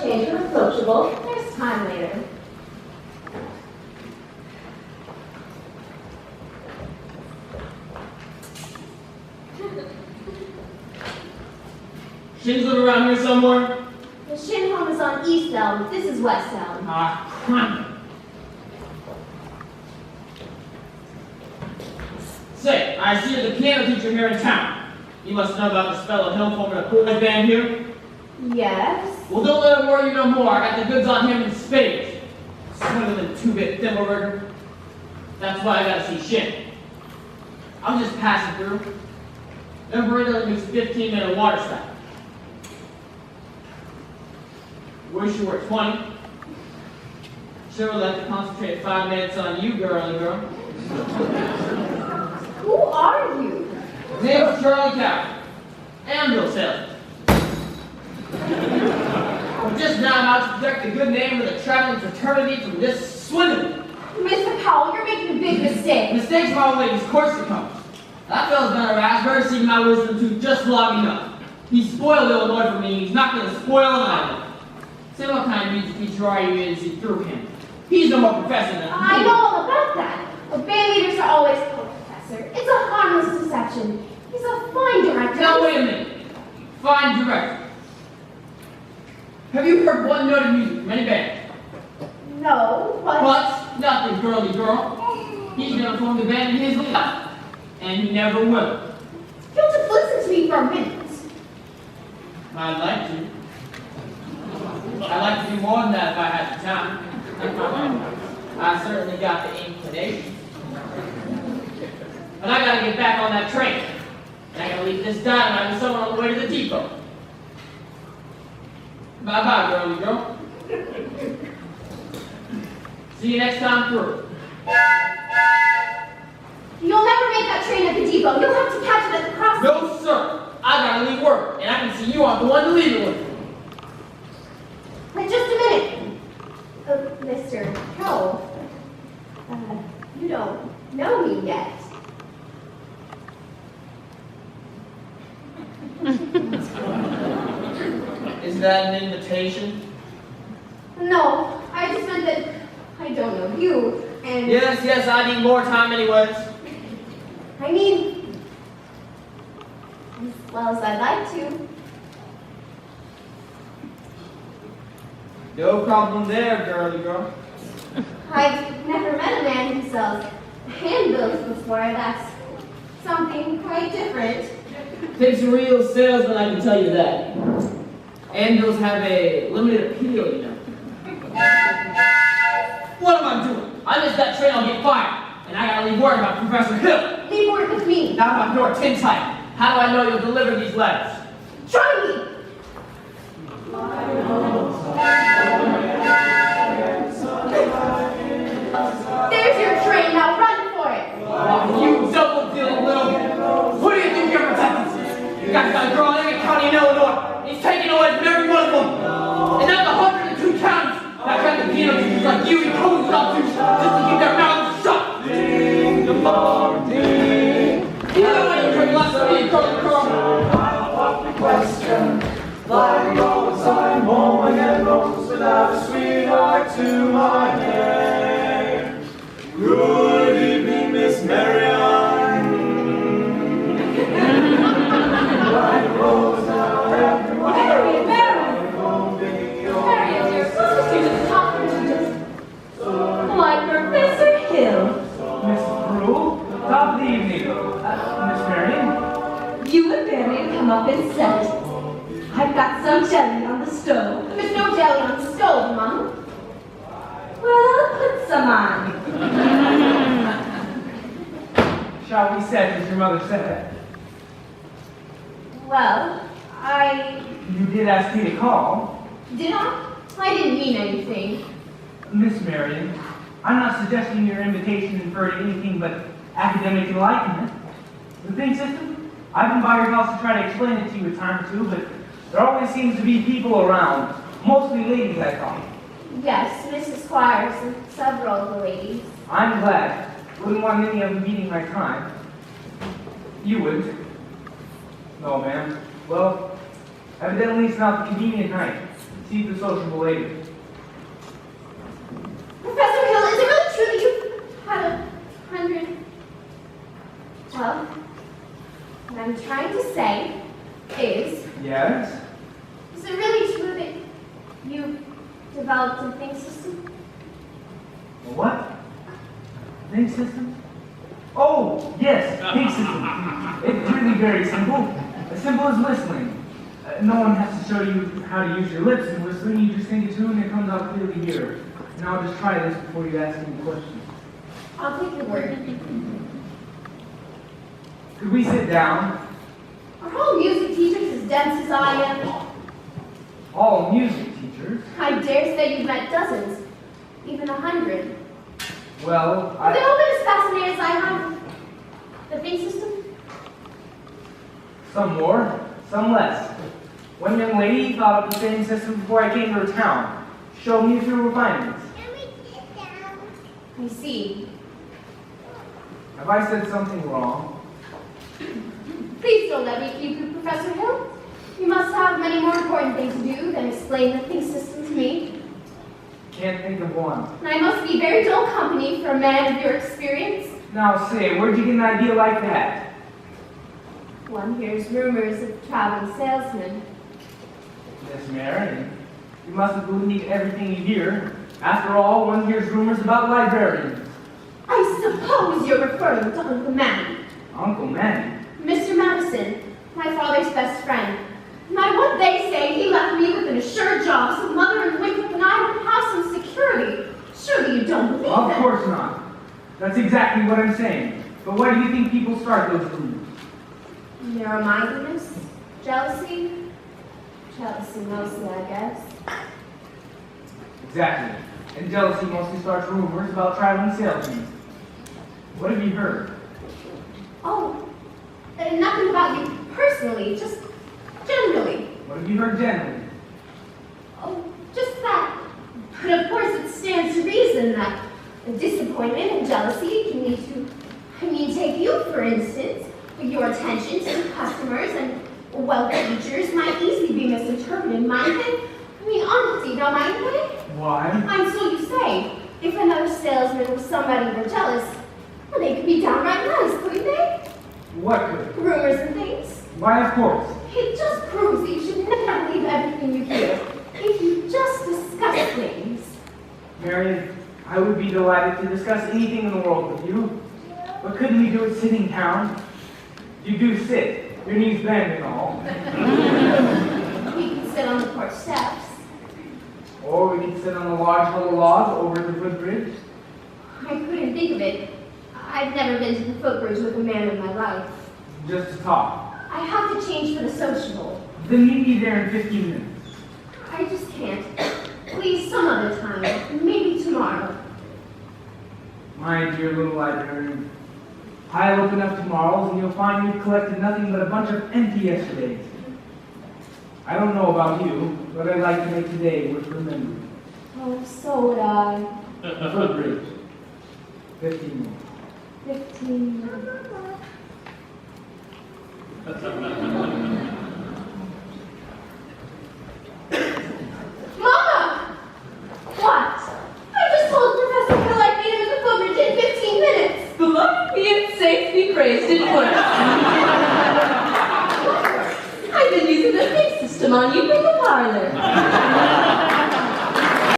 change and approachable. There's time later. Shin's live around here somewhere? The Shin home is on East Elm. This is West Elm. Ah, crap. Say, I see you're the piano teacher here in town. You must know about this fellow Hill forming a boys band here. Yes. Well, don't let him worry you no more. I got the goods on him in spades. Swindling 2-bit thimbleberger. That's why I gotta see Shin. I'm just passing through. Then Brenda makes 15-minute water stop. Wish you were 20. Sure would like to concentrate 5 minutes on you, girly girl. Who are you? Name's Charlie Cow. Anvil salesman. But just now I'm out to protect the good name of the traveling fraternity from this swindle. Mr. Powell, you're making a big mistake. Mistakes are always course to come. That fellow's been a raspberry, seeking my wisdom tooth just long enough. He spoiled Illinois for me, he's not going to spoil an island. Say what kind of music teacher are you in see through him? He's no more professor than I know all about that. But band leaders are always co-professor. It's a harmless deception. He's a fine director. Now wait a minute. Fine director. Have you heard one note of music from any band? No, but... But nothing, girly girl. He's gonna form the band in his life. And he never will. You'll just listen to me for a minute. I'd like to. I'd like to do more than that if I had the time. I certainly got the inclination. But I gotta get back on that train. And I gotta leave this dynamite with someone on the way to the depot. Bye-bye, girly girl. See you next time through. You'll never make that train at the depot. You'll have to catch it at the crossing. No, sir. I gotta leave work, and I can see you aren't the one to leave it with. Wait just a minute. Mr. Cole, you don't know me yet. Is that an invitation? No, I just meant that I don't know you, and... Yes, I need more time anyways. I mean, as well as I'd like to. No problem there, girly girl. I've never met a man who sells handbills before. That's something quite different. Takes a real salesman, I can tell you that. Anvils have a limited appeal, you know. What am I doing? I missed that train, I'll get fired. And I gotta leave word about Professor Hill. Leave word with me. Now my door tin tight. How do I know you'll deliver these letters? Try me. There's your train, now run for it! Oh, you double-dealing little... Who do you think you're protecting? You guys got a girl in every county in Illinois. He's taking away from every one of them. And that's 102 counties that kind of piano teachers like you impose up to just to keep their mouths shut. Ding the bong, ding. You know what you're less than me, curly curl. I'll pop the question. Flying all the time, home again, rose without a sweetheart to my name. Good evening, Miss Marianne. Flying rose now, everyone. Marian, dear, supposed to just talk to just like Professor Hill. Miss Brew, top of the evening. Miss Marion? You and Marion come up and set. I've got some jelly on the stove. There's no jelly on the stove, Mom. Well, I'll put some on. Shall we set as your mother said? Well, You did ask me to call. did I? I didn't mean anything. Miss Marion, I'm not suggesting your invitation inferred anything but academic enlightenment. The thing, system, I've been by your house to try to explain it to you a time or two, but there always seems to be people around, mostly ladies, I thought. Yes, Mrs. Squires and several of the ladies. I'm glad. Wouldn't want any of them beating my time. You wouldn't. No, ma'am. Well, evidently it's not the convenient night. See the sociable later. Professor Hill, is it really true that you've had 100? Well, what I'm trying to say is, Yes? is it really true that you developed a think system? A what? Think system? Oh, yes, think system. It's really very simple. As simple as whistling. No one has to show you how to use your lips in whistling. You just think a tune and it comes out clearly here. Now I'll just try this before you ask any questions. I'll take your word. Could we sit down? Are all music teachers as dense as I am? All music teachers? I dare say you've met dozens, even 100. Well, Have they all been as fascinated as I have? The think system? some more, some less. One young lady thought of the same system before I came to her town. Showed me through refinements. I see. Have I said something wrong? Please don't let me keep you, Professor Hill. You must have many more important things to do than explain the think system to me. Can't think of one. And I must be very dull company for a man of your experience. Now say, where'd you get an idea like that? One hears rumors of traveling salesmen. Miss Marion, you mustn't believe everything you hear. After all, one hears rumors about librarians. I suppose you're referring to Uncle Manny. Uncle Manny? Mr. Madison, my father's best friend. My what they say, he left me with an assured job so Mother and Winthrop and I would have some security. Surely you don't believe Of it. course not. That's exactly what I'm saying. But why do you think people start those rumors? Narrow-mindedness? Jealousy? Jealousy mostly, I guess. Exactly. And jealousy mostly starts rumors about traveling salesmen. What have you heard? Oh, nothing about you personally, just generally. What have you heard generally? Oh, just that. But of course it stands to reason that disappointment and jealousy can lead to, take you for instance, your attention to customers and teachers might easily be misinterpreted, mightn't they? Honestly, though, mightn't they? Why? And so you say, if another salesman or somebody were jealous, well, they could be downright nice, couldn't they? What could? Rumors and things. Why, of course. It just proves that you should never believe everything you hear. If you just discuss things. Marion, I would be delighted to discuss anything in the world with you. But couldn't we do it sitting down? You do sit. Your knees bend and all. We can sit on the porch steps. Or we could sit on a large hollow log over the footbridge. I couldn't think of it. I've never been to the footbridge with a man in my life. Just to talk. I have to change for the sociable. Then meet me there in 15 minutes. I just can't. Please, some other time. Maybe tomorrow. My dear little librarian, I'll open up tomorrow's and you'll find you've collected nothing but a bunch of empty yesterdays. I don't know about you, but I'd like to make today worth remembering. Oh, so would I. The footbridge. 15 minutes. 15 minutes. Mama! What? I just told Professor Hill I'd meet him at the footbridge in 15 minutes. Glory be and safely praised in work. I've been using the think system on you from the parlor.